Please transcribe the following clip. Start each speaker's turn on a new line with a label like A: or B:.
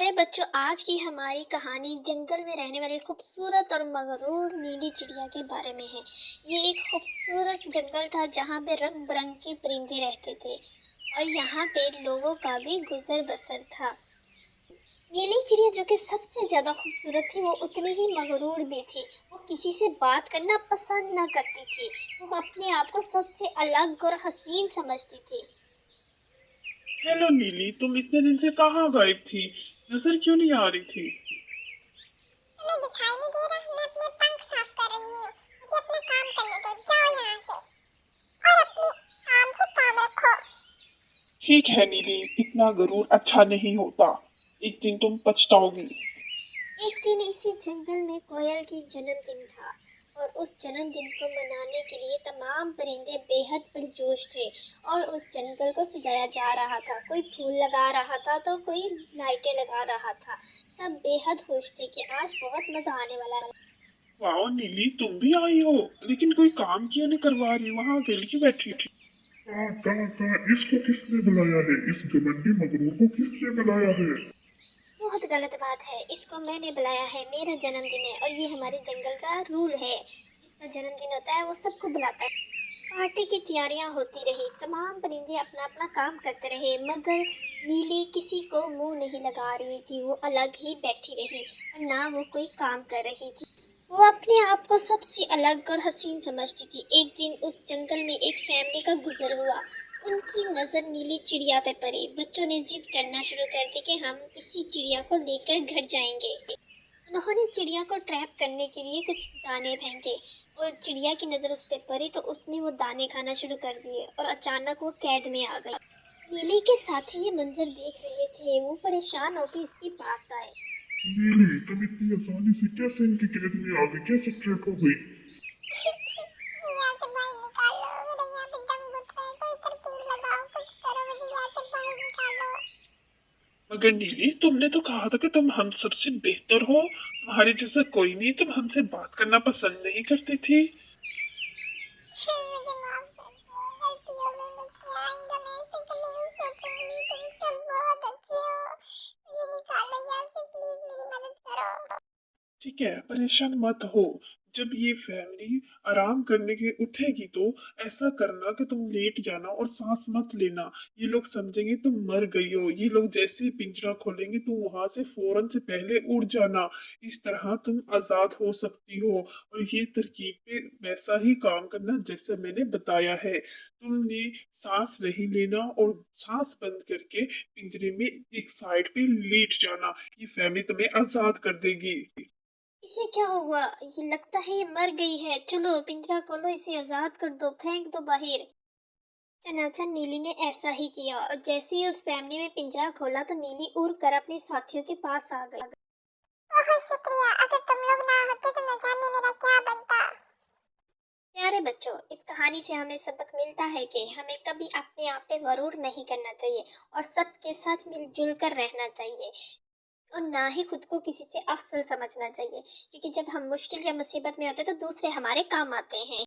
A: प्यारे बच्चों, आज की हमारी कहानी जंगल में रहने वाली खूबसूरत और मगरूर नीली चिड़िया के बारे में है। ये एक खूबसूरत जंगल था जहाँ पे रंग बिरंग के परिंदे रहते थे और यहाँ पे लोगों का भी गुजर बसर था। नीली चिड़िया जो कि सबसे ज्यादा खूबसूरत थी, वो उतनी ही मगरूर भी थी। वो किसी से बात करना पसंद न करती थी। वो अपने आप को सबसे अलग और हसीन समझती थी।
B: हेलो नीली, तुम इतने दिन से कहाँ गायब थी? नजर क्यों नहीं आ रही थी?
C: तुम्हें दिखाई नहीं दे रहा? मैं अपने पंख साफ कर रही हूँ। मुझे अपने काम करने दो। जाओ यहाँ से और अपने काम से काम रखो।
B: ठीक है नीली, इतना गरूर अच्छा नहीं होता। एक दिन तुम पछताओगी।
A: एक दिन इसी जंगल में कोयल की जन्मदिन था और उस जन्मदिन को मनाने के लिए तमाम परिंदे बेहद पुरजोश थे और उस जंगल को सजाया जा रहा था। कोई फूल लगा रहा था तो कोई लाइटें लगा रहा था। सब बेहद खुश थे कि आज बहुत मजा आने वाला है।
B: वाह नीली, तुम भी आई हो। लेकिन कोई काम क्यों नहीं करवा रही? वहाँ अकेली क्यों बैठी थी?
D: कहाँ कहाँ कहाँ इसको किसने बुलाया है? इस घमंडी मगरूर को किसने बुलाया है?
A: बहुत गलत बात है। इसको मैंने बुलाया है, मेरा जन्मदिन है और ये हमारे जंगल का रूल है। जिसका जन्मदिन होता है वो सबको बुलाता है। पार्टी की तैयारियां होती रही, तमाम परिंदे अपना अपना काम करते रहे, मगर नीली किसी को मुंह नहीं लगा रही थी। वो अलग ही बैठी रही और ना वो कोई काम कर रही थी। वो अपने आप को सबसे अलग और हसीन समझती थी। एक दिन उस जंगल में एक फैमिली का गुजर हुआ। उनकी नजर नीली चिड़िया पे पड़ी। बच्चों ने जिद करना शुरू कर दी कि हम इसी चिड़िया को लेकर घर जाएंगे। उन्होंने चिड़िया को ट्रैप करने के लिए कुछ दाने फेंके और चिड़िया की नजर उस पर पड़ी तो उसने वो दाने खाना शुरू कर दिए और अचानक वो कैद में आ गई। नीली के साथी ये मंजर देख रहे थे। वो परेशान होकर इसके पास आए।
D: नीली, तुम इतनी आसानी से कैसे इनकी कैद में आ गई? कैसे ट्रैप हो गई?
C: यहाँ से बाहर निकालो। मेरा यहाँ पे दम घुट रहा है। कोई तरकीब लगाओ, कुछ करो, मुझे यहाँ से बाहर निकालो।
B: मगर नीली, तुमने तो कहा था कि तुम हम सबसे बेहतर हो। तुम्हारे जैसा कोई नहीं। तुम हमसे बात करना पसंद नहीं करती थी।
C: मुझे माफ कर दो। गलती हो गई मुझसे। आइंदा मैं ऐसे कभी नहीं सोचूंगी। तुम सब बहुत अच्छे हो। मुझे निकालो यहाँ से, प्लीज मेरी मदद करो।
B: ठीक है, परेशान मत हो। जब ये फैमिली आराम करने के उठेगी तो ऐसा करना कि तुम लेट जाना और सांस मत लेना। ये लोग समझेंगे तुम मर गई हो। ये लोग जैसे ही पिंजरा खोलेंगे तुम वहां से फौरन से पहले उड़ जाना। इस तरह तुम आजाद हो सकती हो। और ये तरकीब पे वैसा ही काम करना जैसे मैंने बताया है। तुमने सांस नहीं लेना और सांस बंद करके पिंजरे में एक साइड पे लेट जाना। ये फैमिली तुम्हें आजाद कर देगी।
A: इसे क्या हुआ? ये लगता है ये मर गई है। चलो पिंजरा खोलो, इसे आजाद कर दो, फेंक दो बाहर। चनाचन नीली ने ऐसा ही किया और जैसे ही उस फैमिली में पिंजरा खोला तो नीली उड़ कर अपने साथियों के पास आ गई।
C: बहुत शुक्रिया। अगर तुम लोग ना होते तो न जाने मेरा क्या बनता।
A: प्यारे बच्चों, इस कहानी से हमें सबक मिलता है कि हमें कभी अपने आप पे गरूर नहीं करना चाहिए और सबके साथ मिलजुल कर रहना चाहिए और ना ही खुद को किसी से अफजल समझना चाहिए, क्योंकि जब हम मुश्किल या मुसीबत में होते हैं तो दूसरे हमारे काम आते हैं।